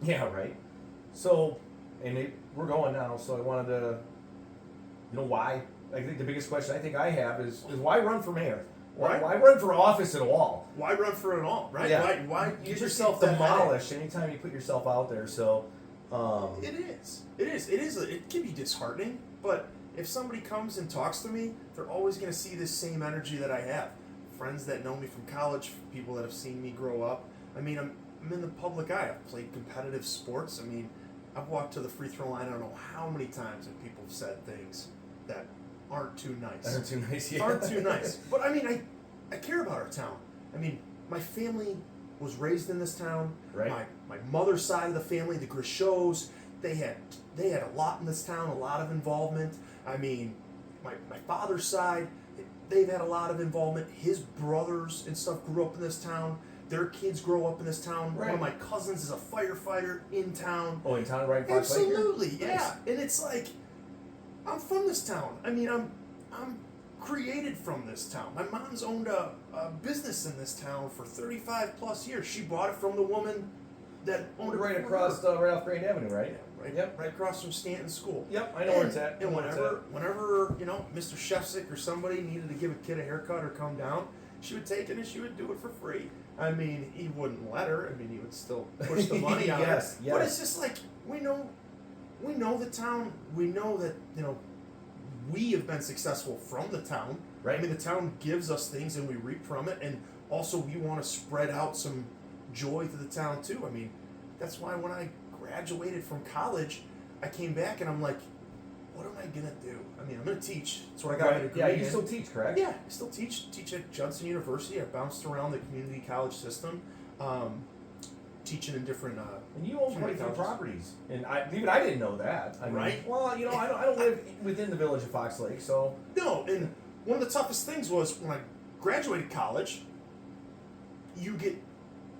Yeah, right. So, we're going now. So I wanted to, why? I think the biggest question I think I have is why run for mayor? Right. Why run for office at all? Why run for it all, right? Yeah. Why You give just yourself get that headache? demolished anytime you put yourself out there. So, It is. It is. It is. It can be disheartening, but if somebody comes and talks to me, they're always going to see this same energy that I have. Friends that know me from college, people that have seen me grow up. I mean, I'm in the public eye. I've played competitive sports. I mean, I've walked to the free throw line. I don't know how many times, and people have said things that aren't too nice. aren't too nice. Yeah. Aren't too nice. But I mean, I care about our town. I mean, my family was raised in this town. Right. My mother's side of the family, the Grishots, they had a lot in this town, a lot of involvement. I mean, my father's side, they've had a lot of involvement. His brothers and stuff grew up in this town. Their kids grow up in this town. Right. One of my cousins is a firefighter in town. Oh, in town, right? in Fox Lake here? Absolutely, yeah. Nice. And it's like, I'm from this town. I mean, I'm created from this town. My mom's owned a business in this town for 35 plus years. She bought it from the woman that owned it Right before across her. right off Grand Avenue, right? Right, Yep. right across from Stanton School. Yep, I know where it's at. I And know where it's whenever Mr. Shefsick or somebody needed to give a kid a haircut or come down, she would take it and she would do it for free. I mean, he wouldn't let her. I mean, he would still push the money on Yes, her. yes. But it's just like we know the town. We know that we have been successful from the town. Right. I mean, the town gives us things and we reap from it, and also we want to spread out some joy to the town too. I mean, that's why when I graduated from college, I came back and I'm like, what am I gonna do? I mean, I'm gonna teach. That's what I got my Right. degree Yeah, you in. still teach, correct? Yeah, I still teach at Judson University. I bounced around the community college system, teaching in different. And you own quite a few properties, and I didn't know that. I mean, Right. Well, I don't live within the village of Fox Lake, so No, and one of the toughest things was when I graduated college, you get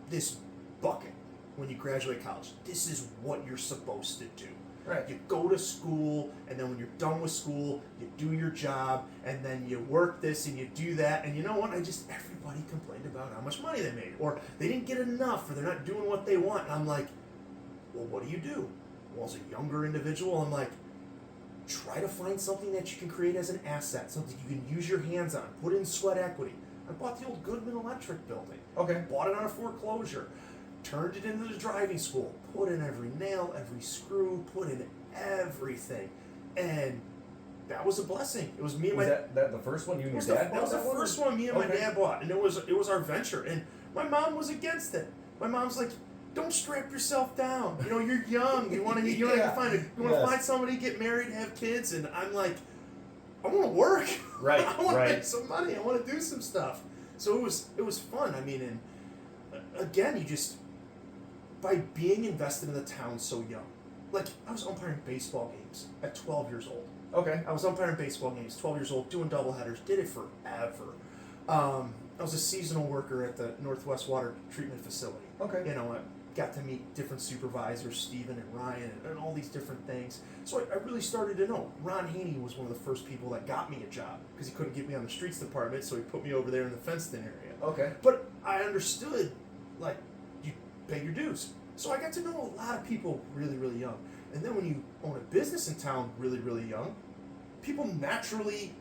this bucket when you graduate college. This is what you're supposed to do. right. You go to school, and then when you're done with school, you do your job, and then you work this and you do that. And you know what? Everybody complained about how much money they made, or they didn't get enough, or they're not doing what they want. And I'm like, well, what do? Well, as a younger individual, I'm like, try to find something that you can create as an asset, something you can use your hands on, put in sweat equity. I bought the old Goodman Electric building. Okay. Bought it on a foreclosure, turned it into the driving school, put in every nail, every screw, put in everything, and that was a blessing. It was me and Was my that the first one you and your dad that was bought the that first one me and my Okay. dad bought, and it was our venture. And my mom was against it. My mom's like, "Don't strap yourself down. You're young. You want to Yeah. Yes. find somebody, get married, have kids." And I'm like, I want to work. Right, I want right. to make some money. I want to do some stuff. So it was fun. I mean, and again, you just by being invested in the town so young. Like, I was umpiring baseball games at 12 years old. Okay. I was umpiring baseball games, 12 years old, doing doubleheaders, did it forever. I was a seasonal worker at the Northwest Water Treatment Facility. Okay. I got to meet different supervisors, Stephen and Ryan, and all these different things. So I really started to know. Ron Haney was one of the first people that got me a job because he couldn't get me on the streets department, so he put me over there in the fenced-in area. Okay. But I understood, like, you pay your dues. So I got to know a lot of people really, really young. And then when you own a business in town really, really young, people naturally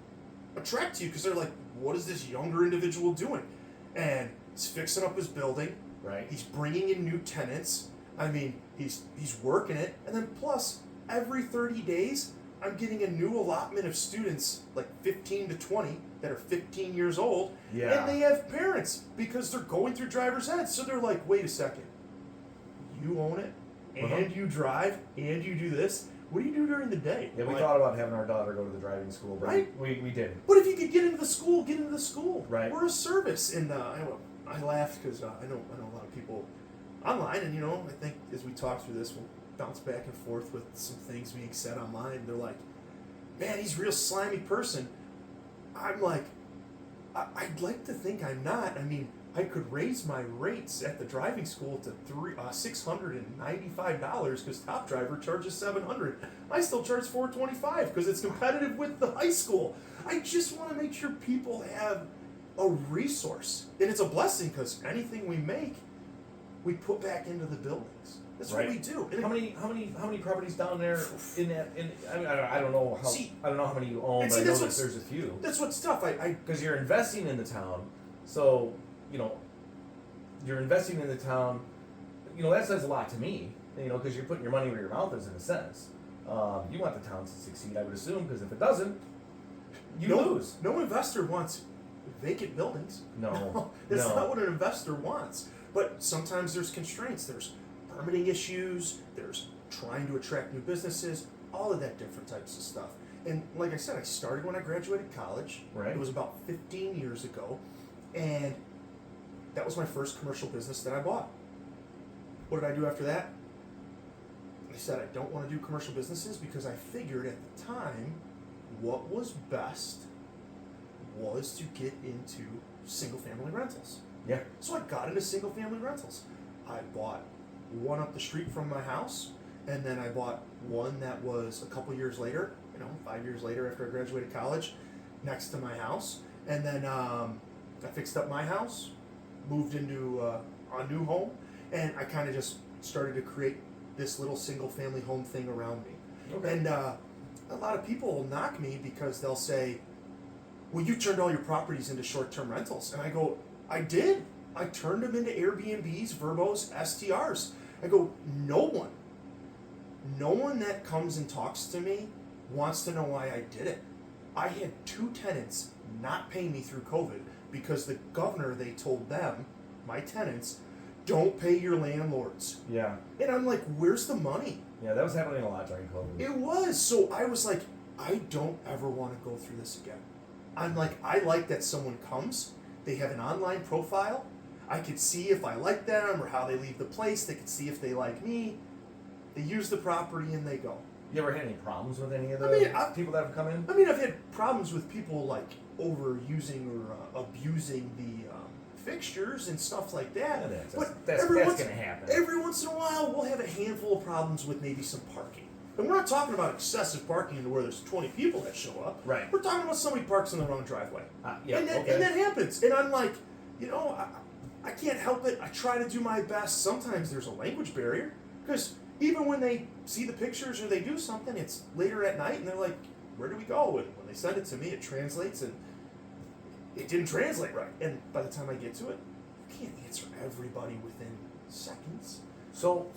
attract you because they're like, what is this younger individual doing? And he's fixing up his building. Right. He's bringing in new tenants. I mean, he's working it. And then plus, every 30 days, I'm getting a new allotment of students, like 15 to 20, that are 15 years old. Yeah. And they have parents because they're going through driver's ed. So they're like, wait a second. You own it, and you drive, and you do this. What do you do during the day? Yeah, we Like, thought about having our daughter go to the driving school, but Right. we didn't. But if you could get into the school, get into the school. Right. We're a service, and I laughed because I know a lot of people online, and I think as we talk through this, we'll bounce back and forth with some things being said online. They're like, "Man, he's a real slimy person." I'm like, I'd like to think I'm not. I mean, I could raise my rates at the driving school to $695 because Top Driver charges $700. I still charge $425 because it's competitive with the high school. I just want to make sure people have a resource, and it's a blessing because anything we make, we put back into the buildings. That's Right. what we do. And How many properties down there in that? I mean, I don't know how. See, I don't know how many you own, and but see, I know that's that what's- there's a few. That's what's tough. I Because you're investing in the town, so you're investing in the town. That says a lot to me. Because you're putting your money where your mouth is in a sense. You want the town to succeed, I would assume, because if it doesn't, you lose. No investor wants vacant buildings. No, That's no. not what an investor wants. But sometimes there's constraints. There's permitting issues. There's trying to attract new businesses. All of that different types of stuff. And like I said, I started when I graduated college. Right. It was about 15 years ago, and that was my first commercial business that I bought. What did I do after that? I said I don't want to do commercial businesses because I figured at the time what was best was to get into single family rentals. Yeah. So I got into single family rentals. I bought one up the street from my house, and then I bought one that was a couple years later, 5 years later after I graduated college, next to my house. And then I fixed up my house, moved into a new home, and I kind of just started to create this little single family home thing around me. Okay. And a lot of people will knock me because they'll say, well, you turned all your properties into short-term rentals. And I go, I did. I turned them into Airbnbs, Verbos, STRs. I go, no one that comes and talks to me wants to know why I did it. I had 2 tenants not pay me through COVID because the governor, they told them, my tenants, don't pay your landlords. Yeah. And I'm like, where's the money? Yeah, that was happening a lot during COVID. It was. So I was like, I don't ever want to go through this again. I'm like, I like that someone comes, they have an online profile. I could see if I like them or how they leave the place. They could see if they like me. They use the property and they go. You ever had any problems with any of the people that have come in? I mean, I've had problems with people like overusing or abusing the fixtures and stuff like that. Yeah, but that's every once, gonna happen. Every once in a while, we'll have a handful of problems with maybe some parking. And we're not talking about excessive parking into where there's 20 people that show up. Right. We're talking about somebody parks in the wrong driveway. Yeah, and that happens. And I'm like, I can't help it. I try to do my best. Sometimes there's a language barrier because even when they see the pictures or they do something, it's later at night and they're like, where do we go? And when they send it to me, it translates and it didn't translate right. And by the time I get to it, you can't answer everybody within seconds. So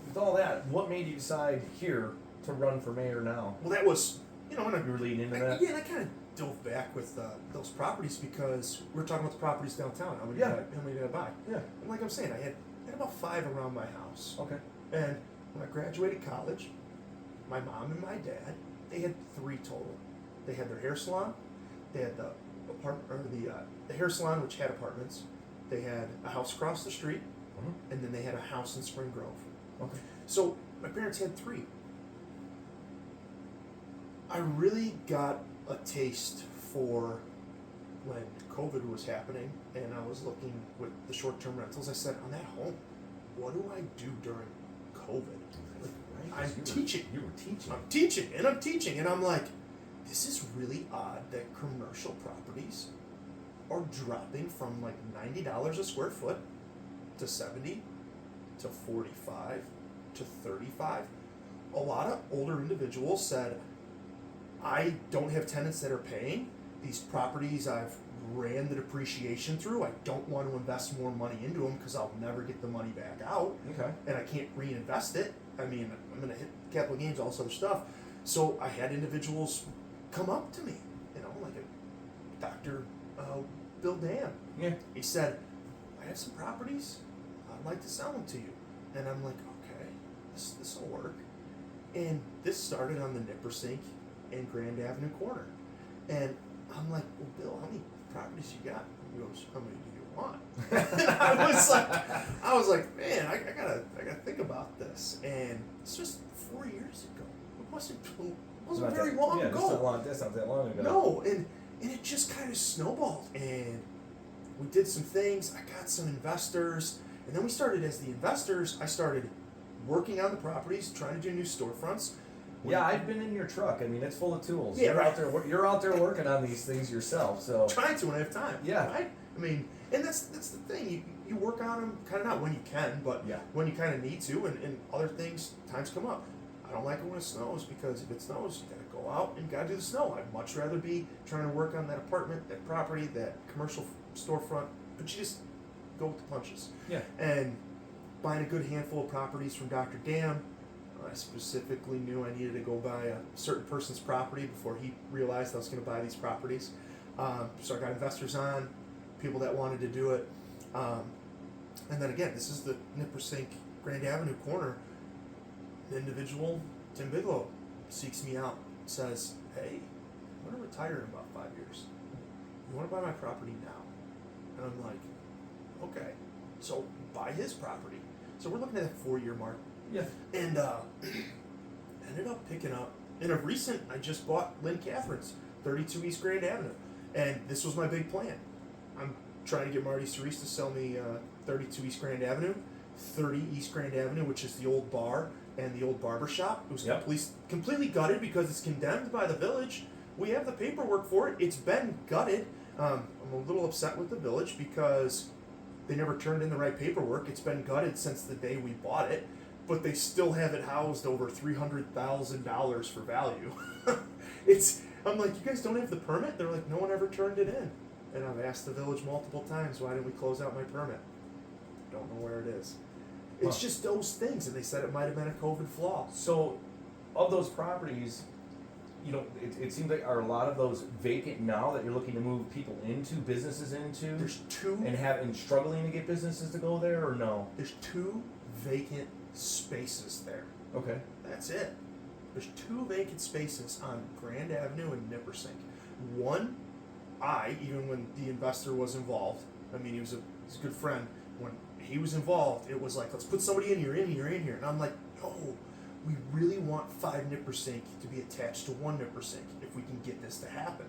with all that, what made you decide here to run for mayor now? Well, that was, and You were leading into that? yeah, and I kind of dove back with those properties because we were talking about the properties downtown. How many did I buy? Yeah. And like I'm saying, I had about 5 around my house. Okay. And when I graduated college, my mom and my dad, they had 3 total. They had their hair salon, they had the hair salon which had apartments, they had a house across the street, and then they had a house in Spring Grove. Okay. So my parents had 3. I really got a taste for when COVID was happening and I was looking with the short-term rentals. I said, on that home, what do I do during COVID? I'm teaching. You were teaching. I'm teaching. And I'm like, this is really odd that commercial properties are dropping from like $90 a square foot to 70 to 45 to 35. A lot of older individuals said, I don't have tenants that are paying. These properties I've ran the depreciation through. I don't want to invest more money into them because I'll never get the money back out. Okay. And I can't reinvest it. I mean, I'm going to hit capital gains, all this other stuff. So I had individuals come up to me, like a Dr. Bill Dam. Yeah. He said, I have some properties. I'd like to sell them to you. And I'm like, okay, this will work. And this started on the Nippersink and Grand Avenue corner. And I'm like, well, Bill, how many properties you got? He goes, how many do you want? And I was like, man, I gotta think about this. And it's just 4 years ago. It wasn't very long ago. That's not that long ago. No, and it just kind of snowballed. And we did some things. I got some investors. And then we started, as the investors, I started working on the properties, trying to do new storefronts. Yeah, I've been in your truck. I mean, it's full of tools. Yeah, You're out there working on these things yourself. So trying to when I have time. Yeah. Right? I mean, and that's the thing. you work on them kind of not when you can, but Yeah. when you kind of need to, and other things, times come up. I don't like it when it snows because if it snows, you gotta go out and gotta do the snow. I'd much rather be trying to work on that apartment, that property, that commercial storefront, but you just go with the punches. Yeah. And buying a good handful of properties from Dr. Dam, I specifically knew I needed to go buy a certain person's property before he realized I was going to buy these properties. So I got investors on, people that wanted to do it. And then again, this is the Nippersink Grand Avenue corner. The individual, Tim Bigelow, seeks me out, says, hey, I'm going to retire in about 5 years. You want to buy my property now? And I'm like, okay. So buy his property. So we're looking at that 4-year mark. Yeah. And ended up picking up, in a recent, I just bought Lynn Catherine's, 32 East Grand Avenue. And this was my big plan. I'm trying to get Marty Cerise to sell me 32 East Grand Avenue, 30 East Grand Avenue, which is the old bar and the old barber shop. It was Yep. completely gutted because it's condemned by the village. We have the paperwork for it. It's been gutted. I'm a little upset with the village because they never turned in the right paperwork. It's been gutted since the day we bought it, but they still have it housed over $300,000 for value. I'm like, you guys don't have the permit? They're like, no one ever turned it in. And I've asked the village multiple times, why didn't we close out my permit? Don't know where it is. It's just those things, and they said it might have been a COVID flaw. So, of those properties, it seems like are a lot of those vacant now that you're looking to move people into, businesses into, There's two. and struggling to get businesses to go there, or no? There's 2 vacant spaces there. Okay. That's it. There's 2 vacant spaces on Grand Avenue and Nippersink. One, even when the investor was involved, I mean, he was a good friend. When he was involved, it was like, let's put somebody in here. And I'm like, no, we really want 5 Nippersink to be attached to 1 Nippersink if we can get this to happen.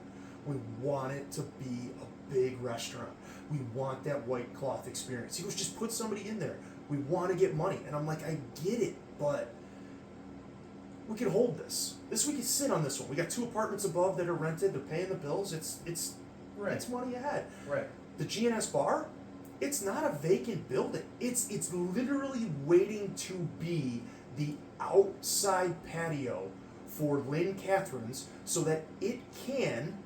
We want it to be a big restaurant. We want that white cloth experience. He goes, just put somebody in there. We want to get money. And I'm like, I get it, but we can hold this. We can sit on this one. We got 2 apartments above that are rented. They're paying the bills. It's money ahead. Right. The GNS bar, it's not a vacant building. It's literally waiting to be the outside patio for Lynn Catherine's so that it can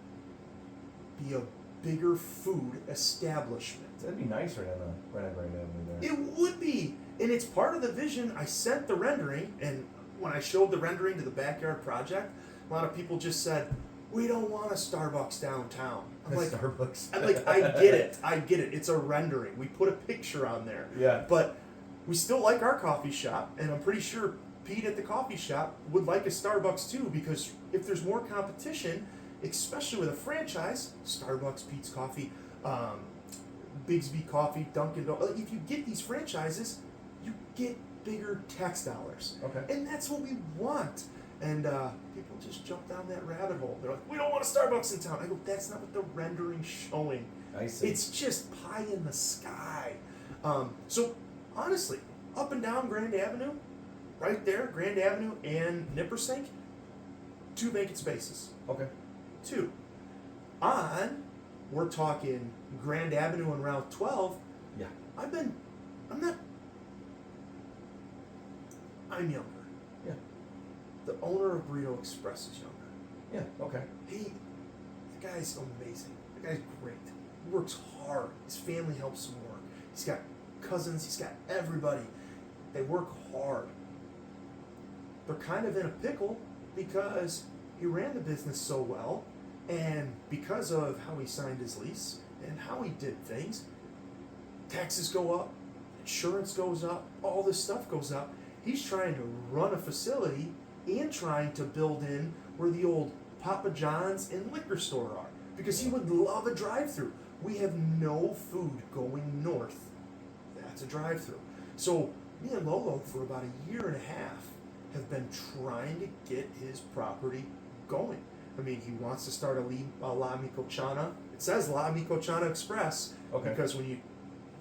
be a bigger food establishment. That'd be nice right on Grand Avenue there. It would be, and it's part of the vision. I sent the rendering, and when I showed the rendering to the backyard project, a lot of people just said, we don't want a Starbucks downtown. I'm like, Starbucks. I get it. It's a rendering. We put a picture on there. Yeah. But we still like our coffee shop, and I'm pretty sure Pete at the coffee shop would like a Starbucks too, because if there's more competition, especially with a franchise, Starbucks, Pete's Coffee, Bigsby Coffee, Dunkin' Donuts, if you get these franchises, you get bigger tax dollars. Okay. And that's what we want. And people just jump down that rabbit hole. They're like, we don't want a Starbucks in town. I go, that's not what the rendering's showing. I see. It's just pie in the sky. So honestly, up and down Grand Avenue, right there, Grand Avenue and Nippersink, 2 vacant spaces. Okay. 2. We're talking Grand Avenue and Route 12. Yeah. I'm younger. Yeah. The owner of Burrito Express is younger. Yeah. Okay. The guy's amazing. The guy's great. He works hard. His family helps him work. He's got cousins. He's got everybody. They work hard. They're kind of in a pickle because he ran the business so well, and because of how he signed his lease and how he did things, taxes go up, insurance goes up, all this stuff goes up. He's trying to run a facility and trying to build in where the old Papa John's and liquor store are, because he would love a drive-through. We have no food going north. That's a drive-through. So me and Lolo, for about 1.5 years, have been trying to get his property going. I mean, he wants to start a La Micochana. It says La Micochana Express, Okay. because when you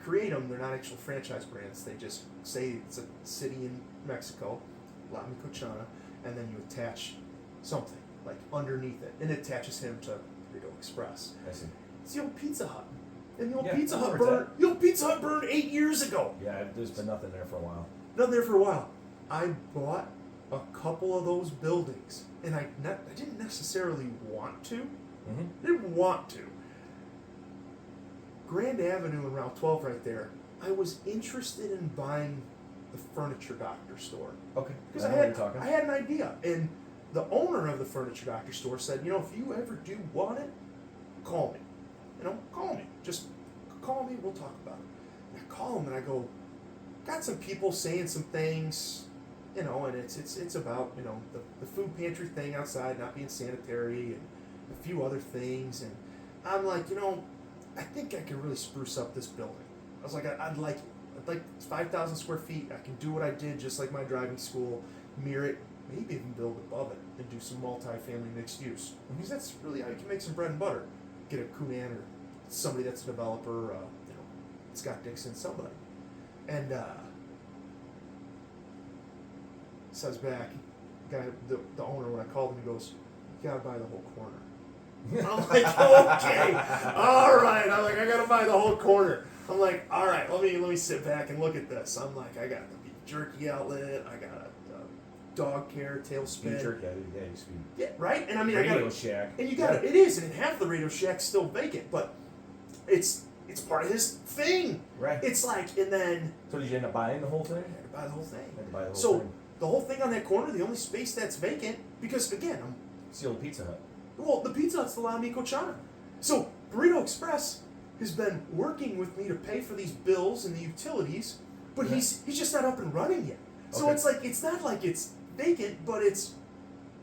create them, they're not actual franchise brands. They just say it's a city in Mexico, La Micochana, and then you attach something like underneath it, and it attaches him to Burrito Express. I see. It's the old Pizza Hut. And the old Yeah, Pizza I Hut remember burned. The old Pizza Hut burned 8 years ago. Yeah, there's been nothing there for a while. Not there for a while. I bought a couple of those buildings, and I didn't necessarily want to. Mm-hmm. I didn't want to. Grand Avenue and Route 12 right there. I was interested in buying the Furniture Doctor store Okay. because I know what you're talking. I had an idea, and the owner of the Furniture Doctor store said, you know, if you ever do want it, call me. You know, call me. Just call me. We'll talk about it. And I call him and I go, got some people saying some things, you know, and it's about, you know, the food pantry thing outside not being sanitary and a few other things, and I'm like, you know, I think I can really spruce up this building. I was like, I'd like 5,000 square feet. I can do what I did, just like my driving school, mirror it, maybe even build above it and do some multi-family mixed use. Because that's really how you can make some bread and butter. Get a Kunan or somebody that's a developer, you know, Scott Dixon, somebody. And says back, guy, the owner, when I called him, he goes, you gotta buy the whole corner. I'm like, okay, all right. I'm like, I gotta buy the whole corner. I'm like, all right, let me sit back and look at this. I'm like, I got the beef jerky outlet, I got a dog care, tailspin. Beef jerky, yeah, used to be. Yeah, right. And I mean, Radio Shack. and you got it. It is, and half the Radio Shack's still vacant, but it's part of his thing. Right. It's like, and then So did you end up buying the whole thing? I had to buy the whole thing. Had to buy the whole So thing. the whole thing on that corner, the only space that's vacant, because again, It's the old Pizza Hut. the Pizza Hut's the La Amico Chana. So Burrito Express has been working with me to pay for these bills and the utilities, but Yeah. he's just not up and running yet. So Okay. it's like, it's not like it's vacant, but it's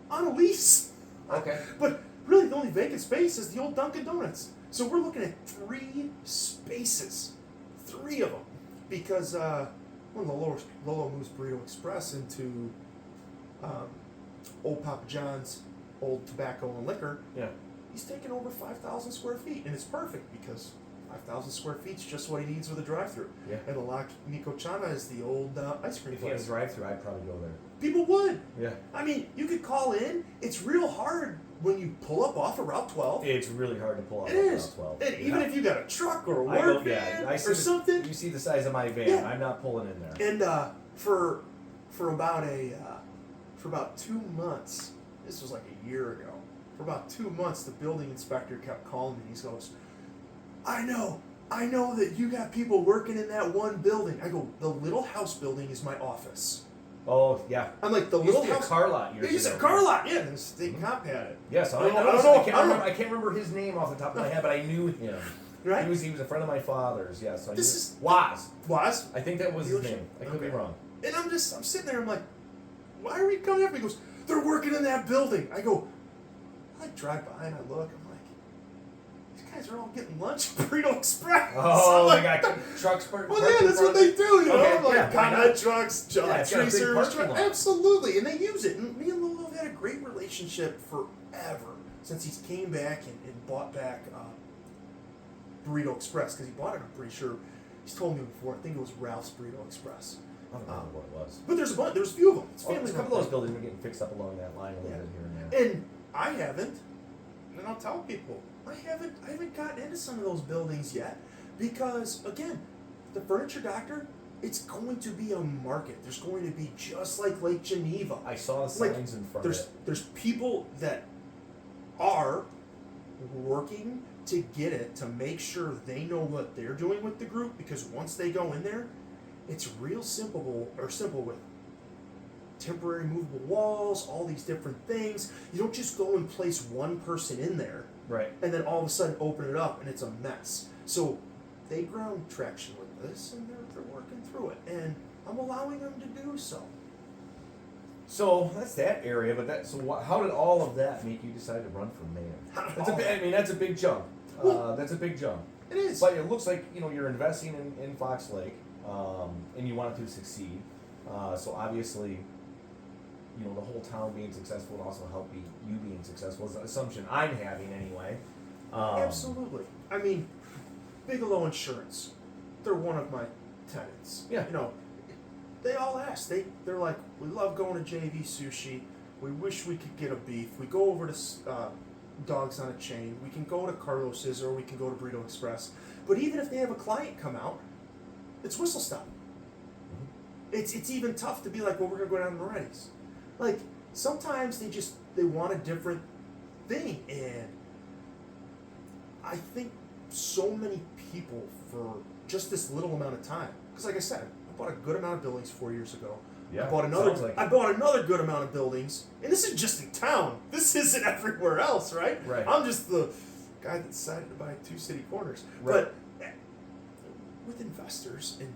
on a lease. Okay. But really, the only vacant space is the old Dunkin' Donuts. So we're looking at 3 spaces, 3 of them, because when Lolo moves Burrito Express into old Papa John's, old tobacco and liquor, Yeah. he's taken over 5,000 square feet, and it's perfect because 5,000 square feet is just what he needs with a drive-through. Yeah. And the La Amico Chana is the old ice cream If you had a place. drive-through, I'd probably go there. People would. Yeah. I mean, you could call in. It's real hard when you pull up off of Route 12. It's really hard to pull off. It is. Route 12. And even if you got a truck or a I work go, yeah, van I see or something. You see the size of my van. Yeah. I'm not pulling in there. And for about 2 months, this was like a year ago. For about 2 months, the building inspector kept calling me. He goes, I know that you got people working in that one building. I go, the little house building is my office. Oh yeah. I'm like, the It used little to be a house. car lot years It used to ago. be a car lot, yeah. The state cop had it. Yes, I I don't know. know. I can't remember his name off the top of my head, but I knew him. Right? He was a friend of my father's. Yeah, so I This knew. is- Waz. Was. I think that was his Dealership? name. I could be Okay. wrong. And I'm sitting there, I'm like, why are we coming after me? He goes, they're working in that building. I go, I drive by and I look, I'm like, these guys are all getting lunch at Burrito Express. Oh, I'm they like, got trucks parked. well, yeah, that's what they do, you know? Okay, Like, yeah, why comment not? trucks, Yeah, it's got a tree big service parking truck. lot. Absolutely. And they use it. And me and Lolo have had a great relationship forever since he's came back and bought back Burrito Express. Because he bought it, I'm pretty sure. He's told me before, I think it was Ralph's Burrito Express. I don't remember what it was. But there's a bunch, there's a few of them. It's Oh, family a couple of those buildings are getting fixed up along that line a little Yeah. bit here and there. And I haven't, and I'll tell people, I haven't gotten into some of those buildings yet because again, the Furniture Doctor, it's going to be a market. There's going to be just like Lake Geneva. I saw the Like, signs in front of it. There's people that are working to get it to make sure they know what they're doing with the group because once they go in there, it's real simple with temporary movable walls, all these different things. You don't just go and place one person in there Right. and then all of a sudden open it up and it's a mess. So they ground traction with this and they're working through it and I'm allowing them to do so. So that's that area, but how did all of that make you decide to run for mayor? That's a big jump. That's a big jump. It is. But it looks like you're investing in Fox Lake, and you want it to succeed. So obviously, the whole town being successful would also help you being successful. Is an assumption I'm having anyway. Absolutely. I mean, Bigelow Insurance, they're one of my tenants. Yeah. They all ask. They're like, we love going to JV Sushi. We wish we could get a beef. We go over to Dogs on a Chain. We can go to Carlos's or we can go to Burrito Express. But even if they have a client come out, it's whistle stop. It's even tough to be like, well, we're gonna go down to Moretti's. Like sometimes they want a different thing, and I think so many people for just this little amount of time. Because like I said, I bought a good amount of buildings 4 years ago. Yeah, I bought another good amount of buildings, and this is just in town. This isn't everywhere else, right? Right. I'm just the guy that decided to buy 2 city corners. Right. But with investors and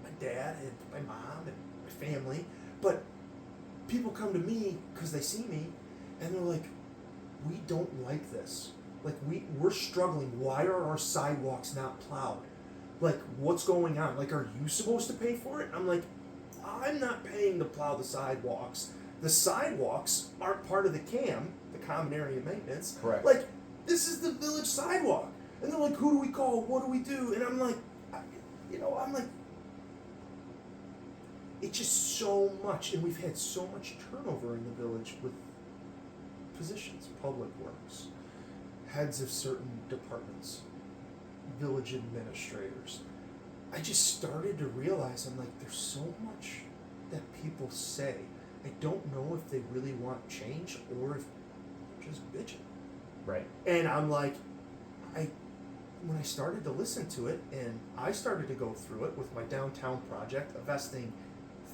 my dad and my mom and my family, but people come to me because they see me, and they're like, "We don't like this. Like we're struggling. Why are our sidewalks not plowed? Like what's going on? Like are you supposed to pay for it?" I'm like, I'm not paying to plow the sidewalks. The sidewalks aren't part of the CAM, the Common Area Maintenance. Correct. Like, this is the village sidewalk. And they're like, who do we call? What do we do? And I'm like, it's just so much. And we've had so much turnover in the village with positions, public works, heads of certain departments, village administrators. I just started to realize, I'm like, there's so much that people say. I don't know if they really want change or if they're just bitching. Right. And I'm like, when I started to listen to it, and I started to go through it with my downtown project, investing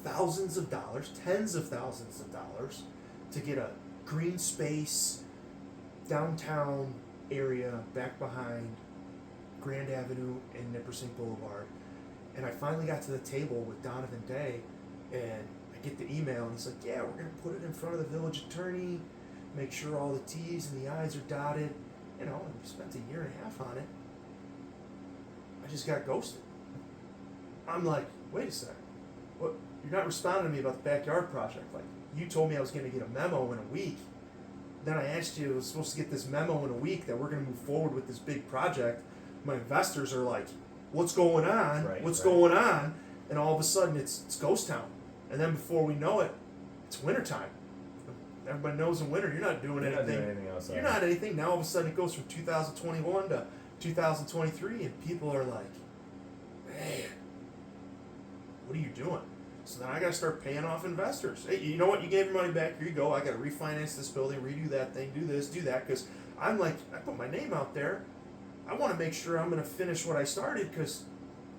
thousands of dollars, tens of thousands of dollars, to get a green space downtown area back behind Grand Avenue and Nippersink Boulevard. And I finally got to the table with Donovan Day, and I get the email, and he's like, yeah, we're going to put it in front of the village attorney, make sure all the T's and the I's are dotted. You know, and we spent a year and a half on it. I just got ghosted. I'm like, wait a sec. What? You're not responding to me about the backyard project. Like, you told me I was going to get a memo in a week. Then I asked you, I was supposed to get this memo in a week that we're going to move forward with this big project. My investors are like, what's going on? What's going on? And all of a sudden it's ghost town. And then before we know it, it's wintertime. Everybody knows in winter you're not doing anything. Not doing anything else. You're not anything. Now all of a sudden it goes from 2021 to 2023, and people are like, man, what are you doing? So then I got to start paying off investors. Hey, you know what? You gave your money back. Here you go. I got to refinance this building, redo that thing, do this, do that. Because I'm like, I put my name out there. I want to make sure I'm going to finish what I started because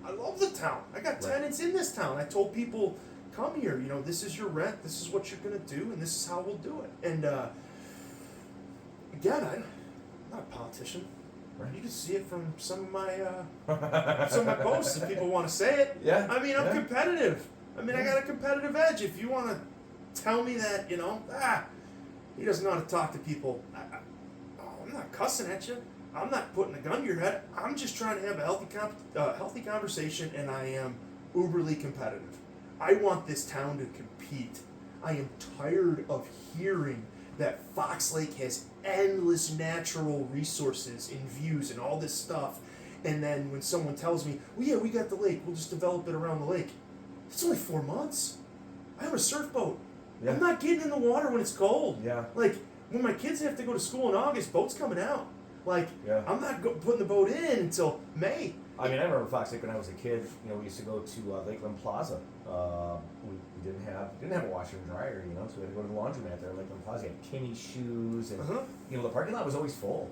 I love the town. I got tenants in this town. I told people, come here. You know, this is your rent. This is what you're going to do, and this is how we'll do it. And again, I'm not a politician. Right. You can see it from some of my posts if people want to say it. Yeah. I mean, I'm competitive. I mean, I got a competitive edge. If you want to tell me that, you know, he doesn't know how to talk to people. I'm not cussing at you. I'm not putting a gun to your head. I'm just trying to have a healthy conversation, and I am uberly competitive. I want this town to compete. I am tired of hearing that Fox Lake has endless natural resources and views and all this stuff, and then when someone tells me, well, yeah, we got the lake, we'll just develop it around the lake. It's only 4 months. I have a surf boat. Yeah. I'm not getting in the water when it's cold. Yeah. Like, when my kids have to go to school in August, boat's coming out. Like, I'm not putting the boat in until May. I mean, I remember Fox Lake when I was a kid. You know, we used to go to Lakeland Plaza. We didn't have a washer and dryer, you know, so we had to go to the laundromat there at Lakeland Plaza. You had Kinney shoes, and you know, the parking lot was always full.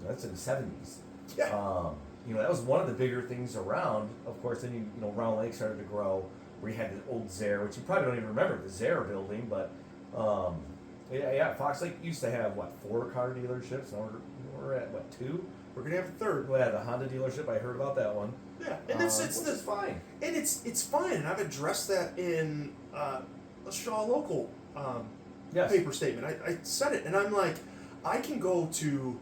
That's in the 70s. Yeah. You know, that was one of the bigger things around. Of course, then you know, Round Lake started to grow, where you had the old Zare, which you probably don't even remember, the Zare building, but Fox Lake used to have, 4 car dealerships, and we're at, 2? We're gonna have a 3rd. Well, yeah, the Honda dealership, I heard about that one. Yeah, and it's fine. And it's fine, and I've addressed that in a Shaw Local paper statement. I said it, and I'm like, I can go to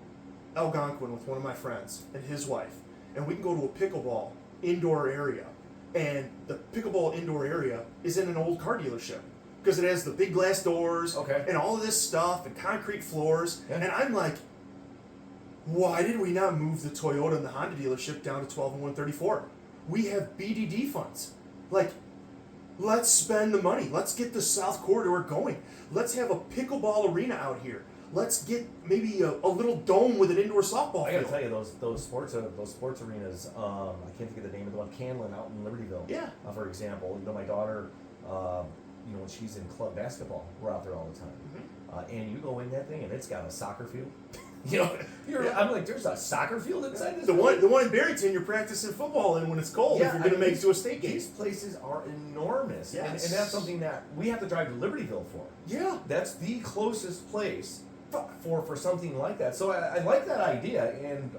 Algonquin with one of my friends and his wife, and we can go to a pickleball indoor area, and the pickleball indoor area is in an old car dealership because it has the big glass doors and all of this stuff and concrete floors, and I'm like, why did we not move the Toyota and the Honda dealership down to 12 and 134? We have BDD funds. Like, let's spend the money. Let's get the South Corridor going. Let's have a pickleball arena out here. let's get maybe a little dome with an indoor softball I gotta field. tell you, those sports arenas. I can't think of the name of the one. Canlin out in Libertyville. Yeah. For example, my daughter, when she's in club basketball, we're out there all the time. And you go in that thing, and it's got a soccer field. I'm like, there's a soccer field inside this. The one in Barrington, you're practicing football in when it's cold. Yeah, if you're going to make it to a state game. These places are enormous, Yes. and that's something that we have to drive to Libertyville for. Yeah. That's the closest place for something like that. So I like that idea, and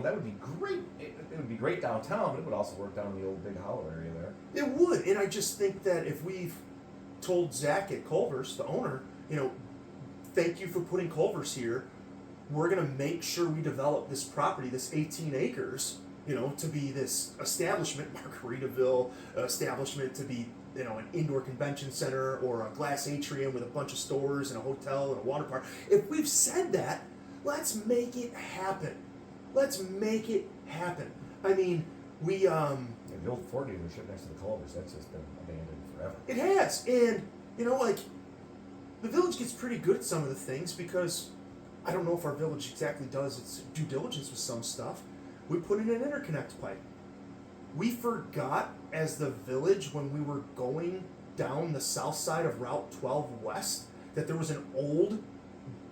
that would be great. It would be great downtown, but it would also work down in the old Big Hollow area there. It would, and I just think that if we've told Zach at Culver's, the owner, thank you for putting Culver's here. We're going to make sure we develop this property, this 18 acres, to be this establishment, Margaritaville establishment, to be, an indoor convention center or a glass atrium with a bunch of stores and a hotel and a water park. If we've said that, let's make it happen. Let's make it happen. I mean, we, The old Ford dealership next to the Culver's, that's just been abandoned forever. it has, and, the village gets pretty good at some of the things because I don't know if our village exactly does its due diligence with some stuff. We put in an interconnect pipe. We forgot as the village when we were going down the south side of Route 12 West that there was an old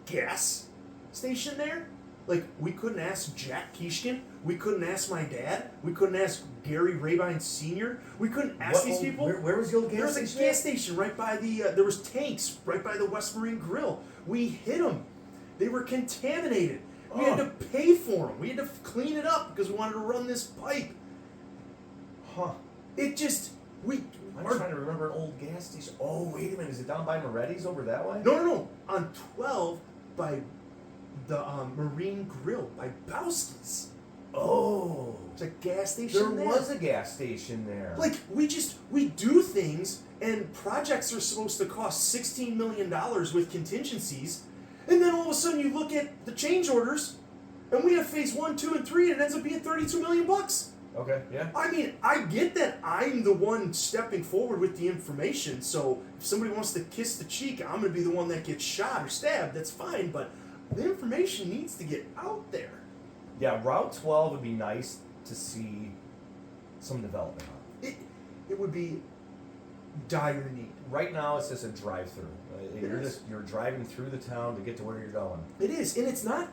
gas station there. Like, we couldn't ask Jack Kishkin. We couldn't ask my dad. We couldn't ask Gary Rabine Sr. We couldn't ask these people. Where was the old gas There was station? a gas station right by the, there was tanks right by the West Marine Grill. We hit them. They were contaminated. We had to pay for them. We had to clean it up because we wanted to run this pipe. Huh. It just, I'm trying to remember an old gas station. Oh, wait a minute. Is it down by Moretti's over that way? No. On 12 by the Marine Grill, by Bowski's. Oh. There's a gas station There was a gas station there. Like, we do things, and projects are supposed to cost $16 million with contingencies, and then all of a sudden you look at the change orders, and we have phase 1, 2, and 3, and it ends up being $32 million. Okay, yeah. I mean, I get that I'm the one stepping forward with the information, so if somebody wants to kiss the cheek, I'm going to be the one that gets shot or stabbed, that's fine, but the information needs to get out there. Yeah, Route 12 would be nice to see some development on. It would be dire need. Right now, it's just a drive-through. You're driving through the town to get to where you're going. It is, and it's not.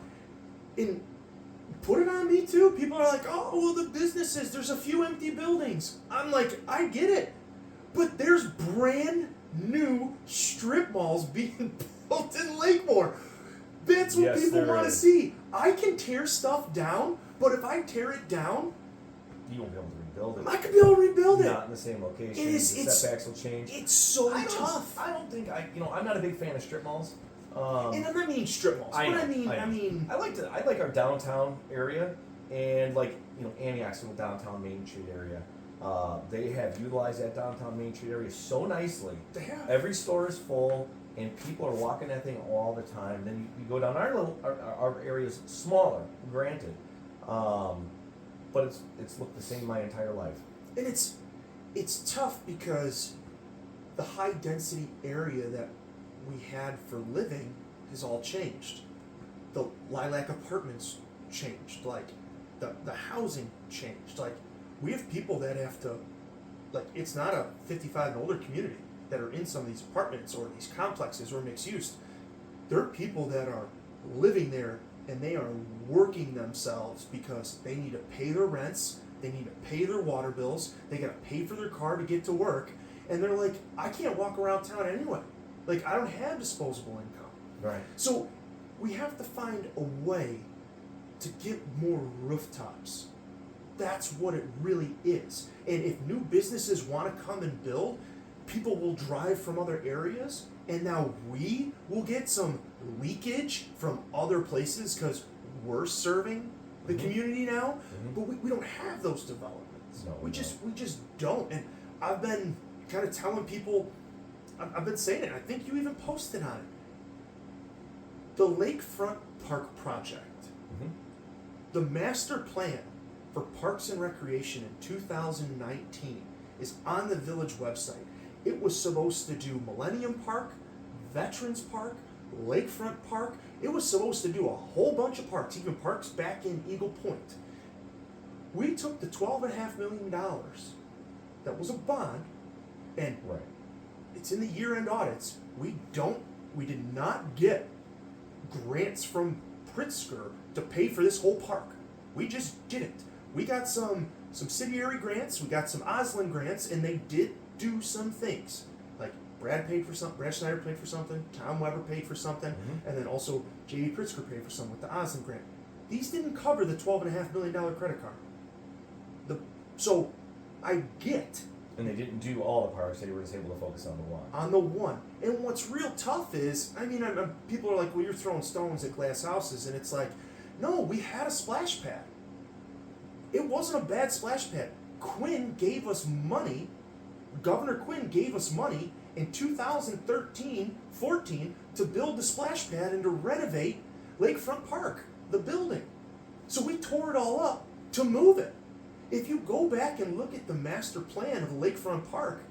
Put it on me too. People are like, "Oh, well, the businesses. There's a few empty buildings." I'm like, I get it, but there's brand new strip malls being built in Lakemore. That's what Yes, people there want to is. see. I can tear stuff down, but if I tear it down, You won't be able to rebuild it. I could be able to rebuild it. Not in the same location. It is- The it's- setbacks will change. It's so I don't- tough. I don't think I'm not a big fan of strip malls. And I'm not meaning strip malls, I but know, I mean, I like our downtown area, and Antioch's in the downtown Main Street area. They have utilized that downtown Main Street area so nicely. they have. Every store is full, and people are walking that thing all the time. Then you go down our area is smaller, granted, but it's looked the same my entire life. And it's tough because the high density area that we had for living has all changed. The Lilac Apartments changed, like the housing changed. Like, we have people that have to, like, it's not a 55 and older community that are in some of these apartments or these complexes or mixed use. There are people that are living there and they are working themselves because they need to pay their rents, they need to pay their water bills, they gotta pay for their car to get to work, and they're like, I can't walk around town anyway. Like, I don't have disposable income. Right. So we have to find a way to get more rooftops. That's what it really is. And if new businesses want to come and build, people will drive from other areas, and now we will get some leakage from other places because we're serving the community now. But we don't have those developments. No, we we just don't. And I've been kind of telling people, I've been saying it. I think you even posted on it. The Lakefront Park project, the master plan for Parks and Recreation in 2019 is on the village website. It was supposed to do Millennium Park, Veterans Park, Lakefront Park, it was supposed to do a whole bunch of parks, even parks back in Eagle Point. We took the $12.5 million that was a bond, and Right. it's in the year-end audits. We did not get grants from Pritzker to pay for this whole park. We just didn't. We got some subsidiary grants, we got some Osland grants, and they did do some things. Like Brad Schneider paid for something, Tom Weber paid for something, and then also J.D. Pritzker paid for some with the Osland grant. These didn't cover the $12.5 million credit card. So I get And they didn't do all the parks. They were just able to focus on the one. on the one. And what's real tough is, people are like, well, you're throwing stones at glass houses, and it's like, no, we had a splash pad. It wasn't a bad splash pad. Quinn gave us money. Governor Quinn gave us money in 2013-14 to build the splash pad and to renovate Lakefront Park, the building. So we tore it all up to move it. If you go back and look at the master plan of Lakefront Park,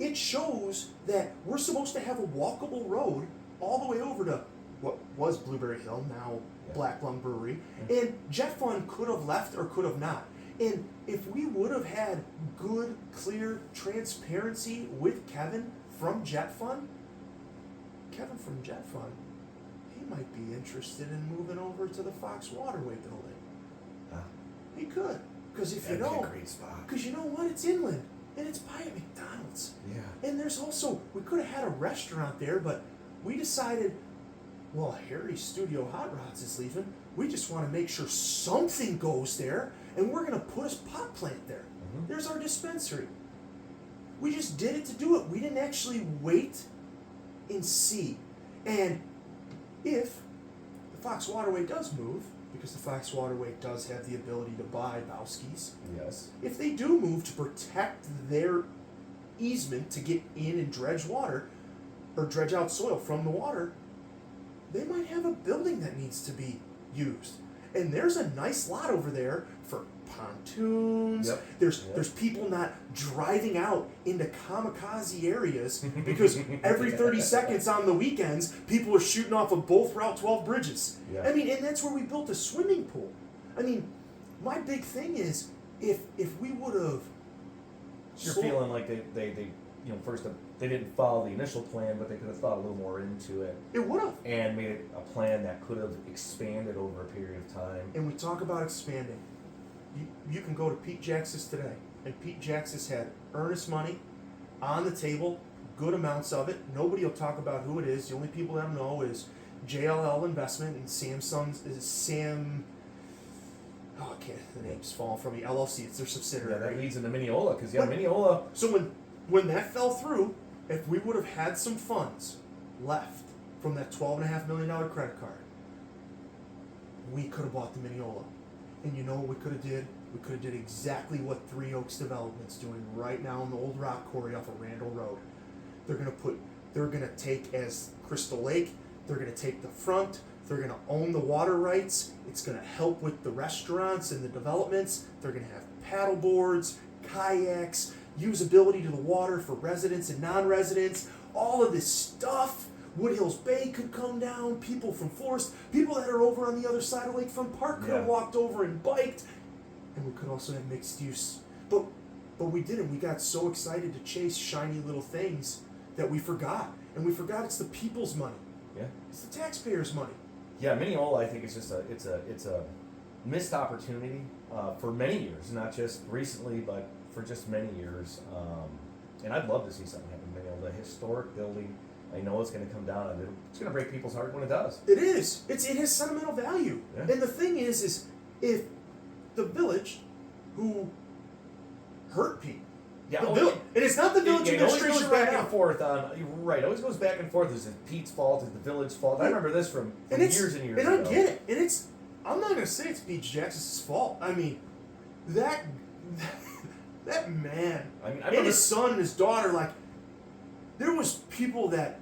it shows that we're supposed to have a walkable road all the way over to what was Blueberry Hill, now Black Lung Brewery, and Jet Fund could have left or could have not. And if we would have had good, clear transparency with Kevin from Jet Fund, he might be interested in moving over to the Fox Waterway building. He could. Because if you That'd be know, a great spot. because you know what, it's inland and it's by a McDonald's. Yeah. And there's also, we could have had a restaurant there, but we decided, well, Harry's Studio Hot Rods is leaving. We just want to make sure something goes there, and we're going to put a pot plant there. There's our dispensary. We just did it to do it. We didn't actually wait and see. And if the Fox Waterway does move, because the Fox Waterway does have the ability to buy Bowski's, Yes. if they do move to protect their easement to get in and dredge water, or dredge out soil from the water, they might have a building that needs to be used. And there's a nice lot over there for pontoons. Yep. There's people not driving out into kamikaze areas because every 30 seconds on the weekends, people are shooting off of both Route 12 bridges. Yeah. And that's where we built a swimming pool. My big thing is, if we would have... You're feeling like they first they didn't follow the initial plan, but they could have thought a little more into it. It would have. And made it a plan that could have expanded over a period of time. And we talk about expanding. You can go to Pete Jaxis today, and Pete Jaxis had earnest money on the table, good amounts of it. Nobody will talk about who it is. The only people that know is JLL Investment and Sam. Oh, I can't. The name's falling from me. LLC. It's their subsidiary. Yeah, that right? leads into Mineola, because But- Mineola. So when that fell through, if we would have had some funds left from that $12.5 million credit card, we could have bought the Mineola. And you know what we could have did? We could have did exactly what Three Oaks Development's doing right now in the old rock quarry off of Randall Road. They're gonna take as Crystal Lake, they're gonna take the front, they're gonna own the water rights, it's gonna help with the restaurants and the developments, they're gonna have paddle boards, kayaks, usability to the water for residents and non-residents, all of this stuff. Wood Hills Bay could come down, people from Forest, people that are over on the other side of Lakefront Park could have Yeah. walked over and biked, and we could also have mixed use. But we didn't. We got so excited to chase shiny little things that we forgot. And we forgot it's the people's money. Yeah. It's the taxpayers' money. Yeah, Mineola, I think it's just it's a missed opportunity for many years, not just recently, but for just many years. And I'd love to see something happen in Mineola. The historic building, I know it's going to come down, and it's going to break people's heart when it does. It is. It has sentimental value. Yeah. And the thing is if the village who hurt Pete, Yeah, the village, and it's not the village it always administration goes right back now. and forth on. You're right. It always goes back and forth. Is it Pete's fault? Is it the village's fault? I remember this from years and years and ago. I get it. And I'm not gonna say it's Pete Jackson's fault. That man I and remember his son and his daughter, like, there was people that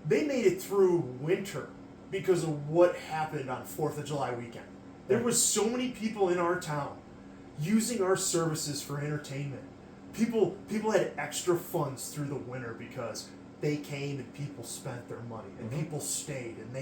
they made it through winter because of what happened on 4th of July weekend. There was so many people in our town using our services for entertainment. People had extra funds through the winter because they came and people spent their money and Mhm. people stayed and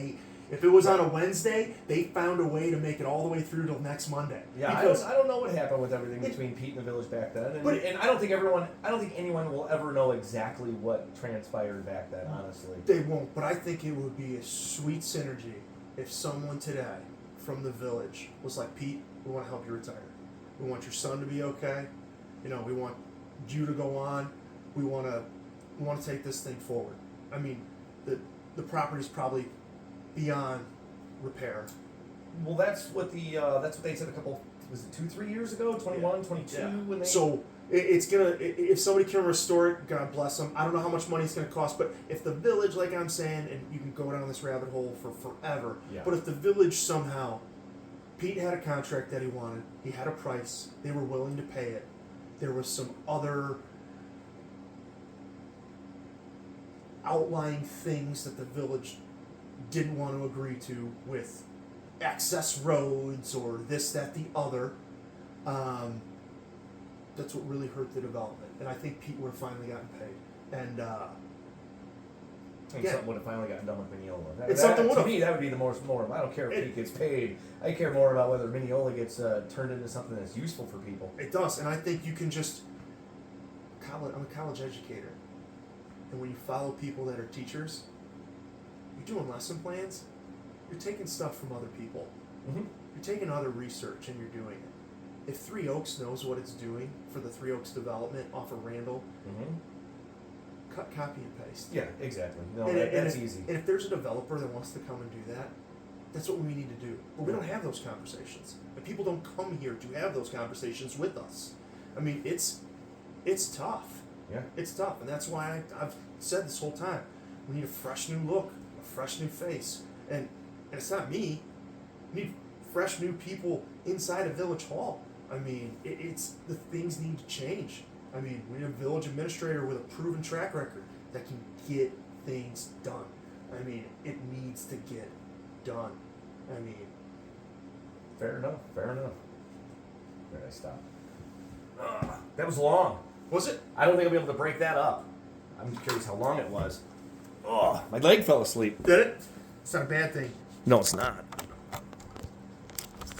if it was on a Wednesday, they found a way to make it all the way through till next Monday. Yeah, because I don't know what happened with everything between Pete and the Village back then, and I don't think anyone will ever know exactly what transpired back then. Honestly, they won't. But I think it would be a sweet synergy if someone today from the Village was like, Pete, we want to help you retire. We want your son to be okay. We want you to go on. We want to take this thing forward. I mean, the property's probably beyond repair. well, that's what they said a couple, was it 2-3 years ago, 21, 22 when they. So it's gonna, if somebody can restore it, God bless them. I don't know how much money it's gonna cost, but if the Village, like I'm saying, and you can go down this rabbit hole for forever, Yeah. but if the Village somehow, Pete had a contract that he wanted, he had a price, they were willing to pay it, there was some other outlying things that the Village didn't want to agree to with access roads or this, that, the other. That's what really hurt the development, and I think Pete would have finally gotten paid. And yeah. Something would have finally gotten done with Mineola. Something to me, that would be the more. I don't care if Pete gets paid. I care more about whether Mineola gets turned into something that's useful for people. It does, and I think you can just. I'm a college educator, and when you follow people that are teachers, you're doing lesson plans. You're taking stuff from other people. Mm-hmm. You're taking other research and you're doing it. If Three Oaks knows what it's doing for the Three Oaks development off of Randall, cut, copy, and paste. Yeah, exactly. No, And that's if, easy. And if there's a developer that wants to come and do that, that's what we need to do. But we don't have those conversations. And people don't come here to have those conversations with us. I mean, it's tough. Yeah. It's tough. And that's why I've said this whole time, we need a fresh new look, a fresh new face. And it's not me. We need fresh new people inside of Village Hall. I mean, it's the things need to change. I mean, we need a village administrator with a proven track record that can get things done. I mean, it needs to get done. I mean, Fair enough. Where did I stop? That was long. was it? I don't think I'll be able to break that up. I'm curious how long it was. Oh, my leg fell asleep. Did it? It's not a bad thing. No, it's not.